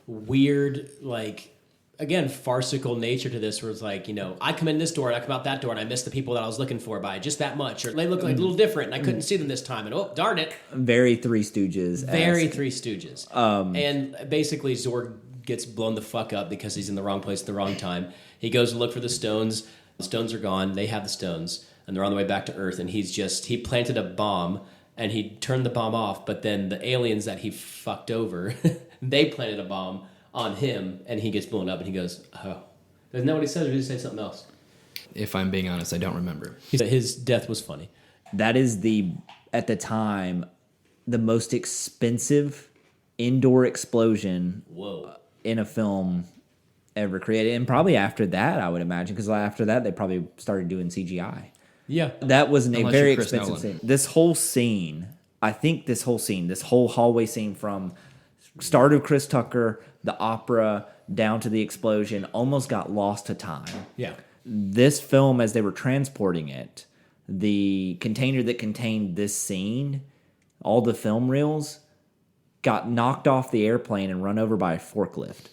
weird, like, again, farcical nature to this, where it's like, I come in this door and I come out that door and I miss the people that I was looking for by just that much, or they look like a little different and I couldn't see them this time, and oh, darn it. Very Three Stooges. Very Three Stooges. And basically Zorg gets blown the fuck up because he's in the wrong place at the wrong time. He goes to look for the stones. The stones are gone. They have the stones and they're on the way back to Earth, and he planted a bomb and he turned the bomb off, but then the aliens that he fucked over, they planted a bomb on him, and he gets blown up, and he goes, "Oh, isn't that what he says, or did he say something else?" If I'm being honest, I don't remember. He said his death was funny. That is at the time, the most expensive indoor explosion in a film ever created, and probably after that, I would imagine, because after that, they probably started doing CGI. Yeah, that was a very expensive scene. This whole scene, this whole hallway scene from start of Chris Tucker, the opera, down to the explosion, almost got lost to time. Yeah. This film, as they were transporting it, the container that contained this scene, all the film reels, got knocked off the airplane and run over by a forklift.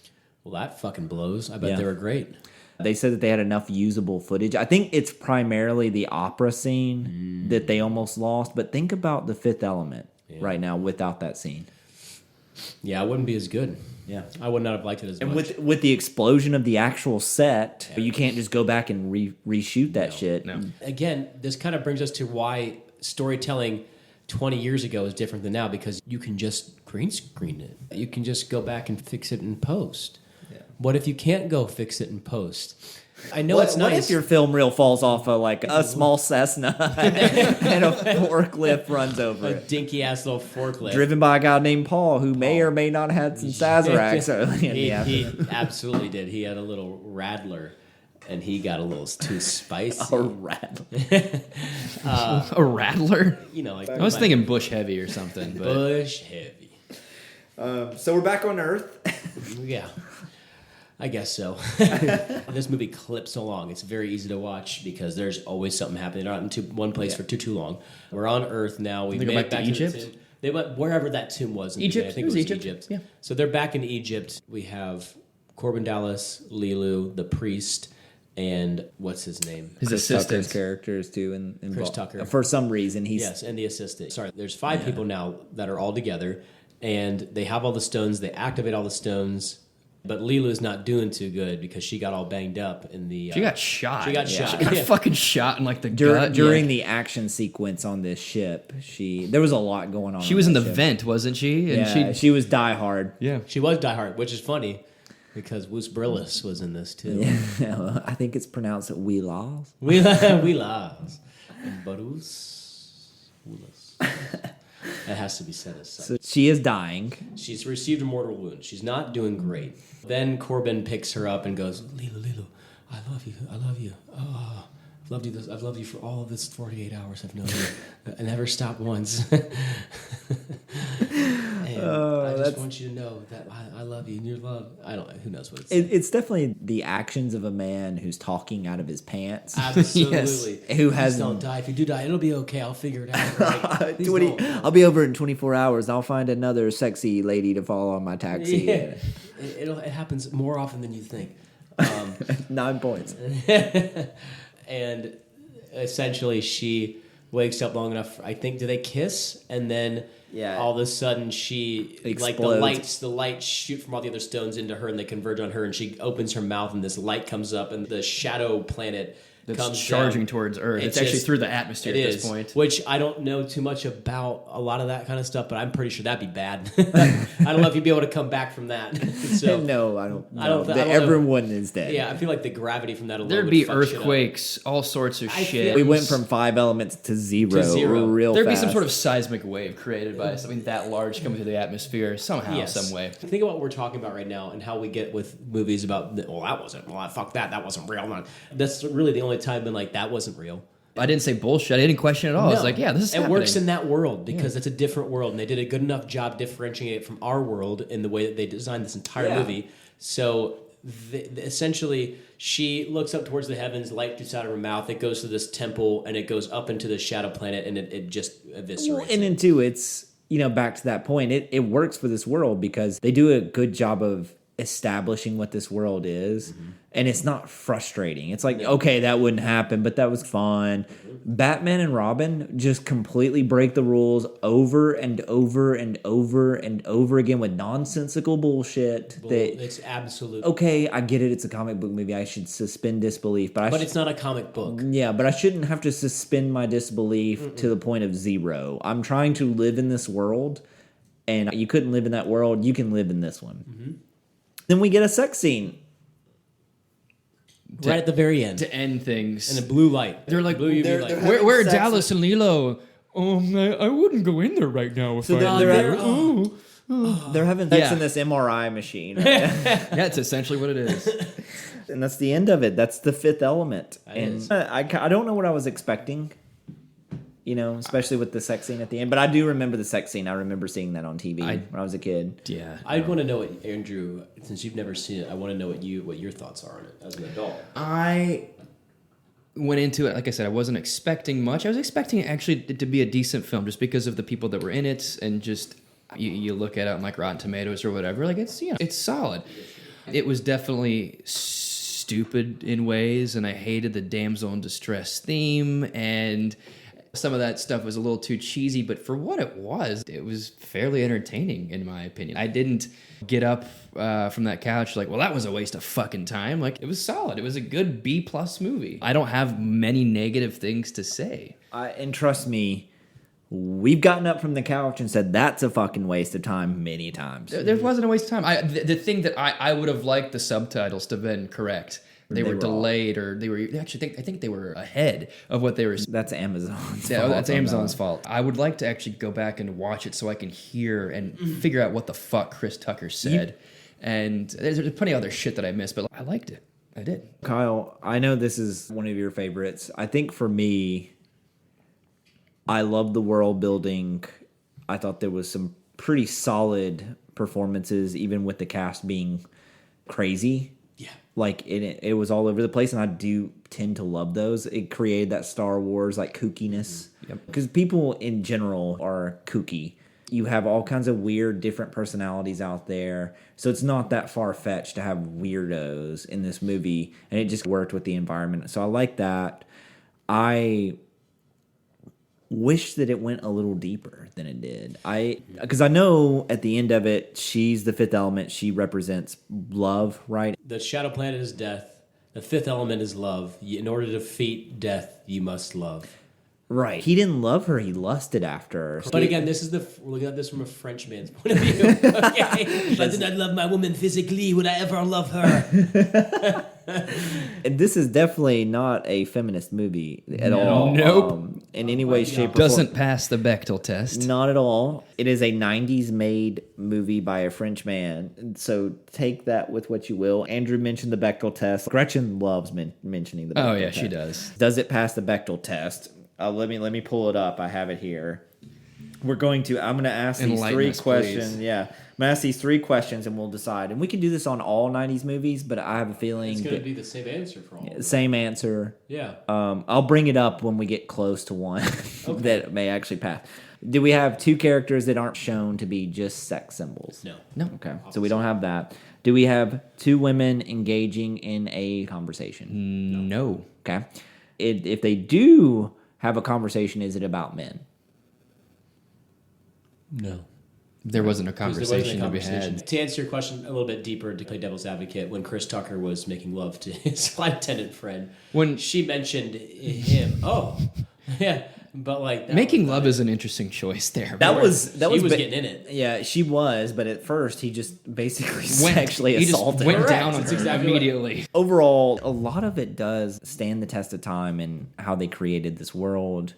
Well, that fucking blows. I bet they were great. They said that they had enough usable footage. I think it's primarily the opera scene that they almost lost, but think about The Fifth Element right now without that scene. Yeah, it wouldn't be as good. Yeah, I would not have liked it as much. And with the explosion of the actual set, you can't just go back and reshoot that shit. No. Again, this kind of brings us to why storytelling 20 years ago is different than now, because you can just green screen it. You can just go back and fix it in post. Yeah. What if you can't go fix it in post? I know it's nice. What if your film reel falls off of like a small Cessna and a forklift runs over it? A dinky ass little forklift. Driven by a guy named Paul, who may or may not have had some Sazeracs early in the afternoon. He absolutely did. He had a little rattler, and he got a little too spicy. A rattler? A rattler? Like I was thinking Bush Heavy or something. But. Bush Heavy. So we're back on Earth. Yeah. I guess so. This movie clips along. It's very easy to watch because there's always something happening. They're not in one place for too long. We're on Earth now. We go back to Egypt. The tomb. They went wherever that tomb was. Egypt. I think it was Egypt. Yeah. So they're back in Egypt. We have Corbin Dallas, Lilu, the priest, and what's his name? His Chris assistant Tucker's characters too. Chris Tucker. For some reason, yes, and the assistant. Sorry, there's 5 people now that are all together, and they have all the stones. They activate all the stones. But Lilu's not doing too good because she got all banged up in the... she got shot. She got shot. She got fucking shot in like the gut. During the action sequence on this ship, there was a lot going on. She was in the vent, wasn't she? And she was Die Hard. Yeah. She was Die Hard, which is funny because Bruce Willis was in this too. Yeah. I think it's pronounced Willis. Willis. Bruce Willis. That has to be said as such. So she is dying. She's received a mortal wound. She's not doing great. Then Corbin picks her up and goes, Lilu, I love you. Oh, I've loved you for all of this 48 hours I've known you. I never stopped once. I just want you to know that I love you and your love. Who knows what it's It's definitely the actions of a man who's talking out of his pants. Absolutely. Yes. Who has don't die. If you do die, it'll be okay. I'll figure it out. Right? I'll be over in 24 hours. I'll find another sexy lady to follow on my taxi. Yeah. It happens more often than you think. 9 points. And essentially she wakes up long enough, I think, do they kiss? And then Yeah. all of a sudden she like the lights shoot from all the other stones into her and they converge on her and she opens her mouth and this light comes up and the shadow planet comes charging down towards Earth. It's actually through the atmosphere at this point. Which I don't know too much about a lot of that kind of stuff, but I'm pretty sure that'd be bad. I don't know if you'd be able to come back from that. So, no, I don't. I don't everyone is dead. Yeah, I feel like the gravity from that alone There'd would be fuck earthquakes, all sorts of shit. We went from 5 elements to zero. Real There'd fast. be some sort of seismic wave created by something that large coming through the atmosphere somehow, some way. Think about what we're talking about right now and how we get with movies about, fuck that wasn't real. That's really the only time I've been like, that wasn't real. I didn't say bullshit. I didn't question it at all. No, I was like, yeah, this is happening. It works in that world because it's a different world, and they did a good enough job differentiating it from our world in the way that they designed this entire movie. So essentially, she looks up towards the heavens, light shoots out of her mouth, it goes to this temple, and it goes up into the shadow planet, and it just eviscerates well, and then too, it's, back to that point, it works for this world because they do a good job of establishing what this world is, and it's not frustrating. It's like, okay, that wouldn't happen, but that was fun. Batman and Robin just completely break the rules over and over and over and over again with nonsensical bullshit. It's absolute. Okay, I get it. It's a comic book movie. I should suspend disbelief, but it's not a comic book. Yeah, but I shouldn't have to suspend my disbelief to the point of zero. I'm trying to live in this world, and you couldn't live in that world. You can live in this one. Then we get a sex scene. Right at the very end. To end things. And a blue light. They're like, blue UV light. Where are Dallas and Lilo? I wouldn't go in there right now if they're having sex in this MRI machine. That's essentially what it is. And that's the end of it. That's the fifth element. And I don't know what I was expecting. Especially with the sex scene at the end. But I do remember the sex scene. I remember seeing that on TV when I was a kid. Yeah. I want to know what, Andrew, since you've never seen it, I want to know what your thoughts are on it as an adult. I went into it, like I said, I wasn't expecting much. I was expecting it actually to be a decent film just because of the people that were in it and just you look at it on like Rotten Tomatoes or whatever. Like it's solid. It was definitely stupid in ways, and I hated the damsel in distress theme, and some of that stuff was a little too cheesy, but for what it was fairly entertaining, in my opinion. I didn't get up from that couch like, well, that was a waste of fucking time. Like, it was solid. It was a good B+ movie. I don't have many negative things to say. And trust me, we've gotten up from the couch and said that's a fucking waste of time many times. There wasn't a waste of time. The thing that I would have liked the subtitles to have been correct. They were delayed, or they were actually. I think they were ahead of what they were. That's Amazon's fault. Yeah, that's Amazon's fault. I would like to actually go back and watch it so I can hear and figure out what the fuck Chris Tucker said. And there's plenty of other shit that I missed, but I liked it. I did. Kyle, I know this is one of your favorites. I think for me, I love the world building. I thought there was some pretty solid performances, even with the cast being crazy. Yeah. Like it was all over the place, and I do tend to love those. It created that Star Wars like kookiness, because people in general are kooky. You have all kinds of weird, different personalities out there, so it's not that far fetched to have weirdos in this movie, and it just worked with the environment. So I like that. I wish that it went a little deeper than it did. Because I know at the end of it, she's the fifth element. She represents love, right? The shadow planet is death. The fifth element is love. In order to defeat death, you must love. Right. He didn't love her. He lusted after her. But again, we're looking at this from a French man's point of view. Okay? If I did not love my woman physically, would I ever love her? And this is definitely not a feminist movie at all. Nope. In any way, shape, or form. Doesn't pass the Bechdel test. Not at all. It is a 90s made movie by a French man. So take that with what you will. Andrew mentioned the Bechdel test. Gretchen loves mentioning the Bechdel test. She does. Does it pass the Bechdel test? Let me pull it up. I have it here. I'm going to ask these three questions. Please. Yeah. I'm going to ask these three questions and we'll decide. And we can do this on all 90s movies, but I have a feeling it's going to be the same answer for all of them. Same answer. Yeah. I'll bring it up when we get close to one that may actually pass. Do we have two characters that aren't shown to be just sex symbols? No. Okay. So we don't have that. Do we have two women engaging in a conversation? No. Okay. If they do have a conversation, is it about men? No. There wasn't a There wasn't conversation a to be conversation. had. To answer your question a little bit deeper, to play devil's advocate, when Chris Tucker was making love to his flight attendant friend, When she mentioned him. Oh, yeah. But like making love is an interesting choice there. That was he was getting in it. Yeah, she was, but at first he just basically sexually he just assaulted went her. down on That's her exactly immediately. Overall, a lot of it does stand the test of time and how they created this world.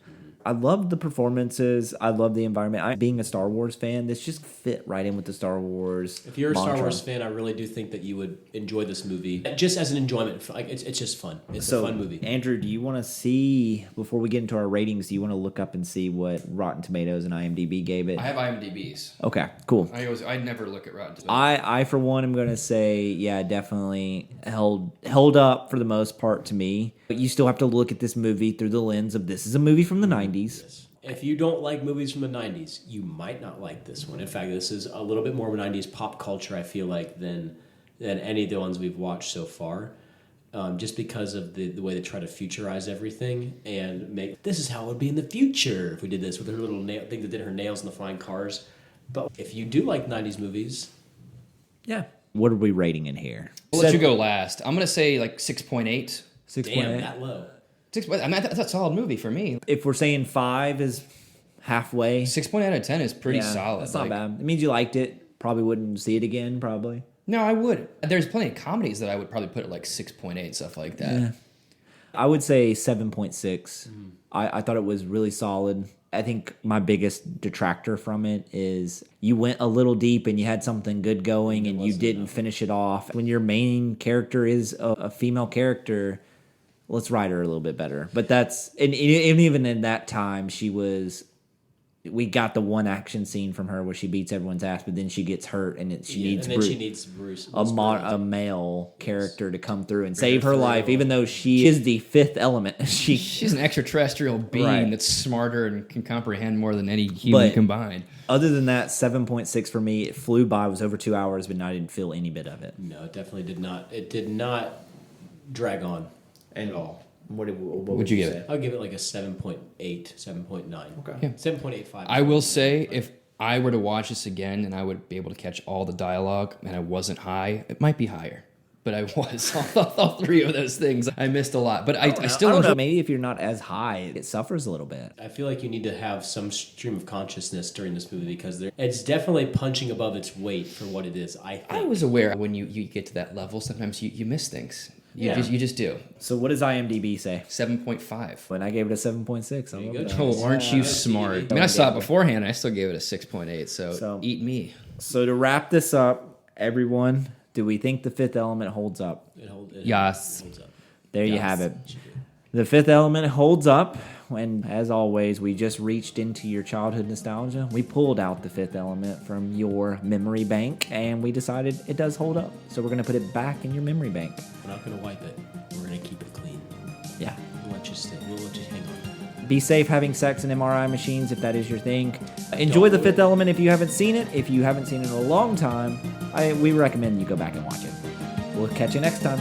I love the performances. I love the environment. Being a Star Wars fan, this just fit right in with the Star Wars. If you're a Star mantra. Wars fan, I really do think that you would enjoy this movie just as an enjoyment. Like it's just fun. It's a fun movie. Andrew, do you want to see, before we get into our ratings, do you want to look up and see what Rotten Tomatoes and IMDb gave it? I have IMDb's. Okay, cool. I never look at Rotten Tomatoes. I for one am gonna say, yeah, definitely held up for the most part to me. But you still have to look at this movie through the lens of this is a movie from the 90s. Yes. If you don't like movies from the 90s, you might not like this one. In fact, this is a little bit more of a 90s pop culture, I feel like, than any of the ones we've watched so far. Just because of the way they try to futurize everything and make this is how it would be in the future if we did this with her little thing that did her nails in the flying cars. But if you do like 90s movies, Yeah. What are we rating in here? I'll let you go last. I'm gonna say like 6.8. 6.8. damn, that low. I mean, that's a solid movie for me. If we're saying 5 is halfway, 6.8 out of 10 is pretty solid. That's not bad. It means you liked it. Probably wouldn't see it again, probably. No, I would. There's plenty of comedies that I would probably put at like 6.8, stuff like that. Yeah. I would say 7.6. I thought it was really solid. I think my biggest detractor from it is you went a little deep and you had something good going and you didn't finish it off. When your main character is a female character, let's write her a little bit better. But that's, and even in that time, we got the one action scene from her where she beats everyone's ass, but then she gets hurt and she needs Bruce a male character to come through and save her life, even though she is the fifth element. She's an extraterrestrial being Right. that's smarter and can comprehend more than any human But- combined. Other than that, 7.6 for me. It flew by. It was over 2 hours, but I didn't feel any bit of it. No, it definitely did not. It did not drag on at all. What Would you give it? I'll give it like a 7.8, 7.9. Okay. Yeah. 7.85. I will say, if I were to watch this again and I would be able to catch all the dialogue and I wasn't high, it might be higher. But I was. all three of those things. I missed a lot. But I still don't enjoy. know. Maybe if you're not as high, it suffers a little bit. I feel like you need to have some stream of consciousness during this movie because it's definitely punching above its weight for what it is, I think. I was aware when you get to that level, sometimes you miss things. You just do. So what does IMDb say? 7.5. When I gave it a 7.6. I you love go. that. Oh, aren't you smart? I mean, I saw it beforehand. I still gave it a 6.8. So eat me. So to wrap this up, everyone, do we think The Fifth Element holds up? Yes. Holds up. There you have it. The Fifth Element holds up. When, as always, we just reached into your childhood nostalgia. We pulled out The Fifth Element from your memory bank, and we decided it does hold up. So we're going to put it back in your memory bank. We're not going to wipe it. We're going to keep it clean. Yeah. We'll let you stay. We'll let you hang on. Be safe having sex in MRI machines if that is your thing. Enjoy The Fifth Element if you haven't seen it. If you haven't seen it in a long time, we recommend you go back and watch it. We'll catch you next time.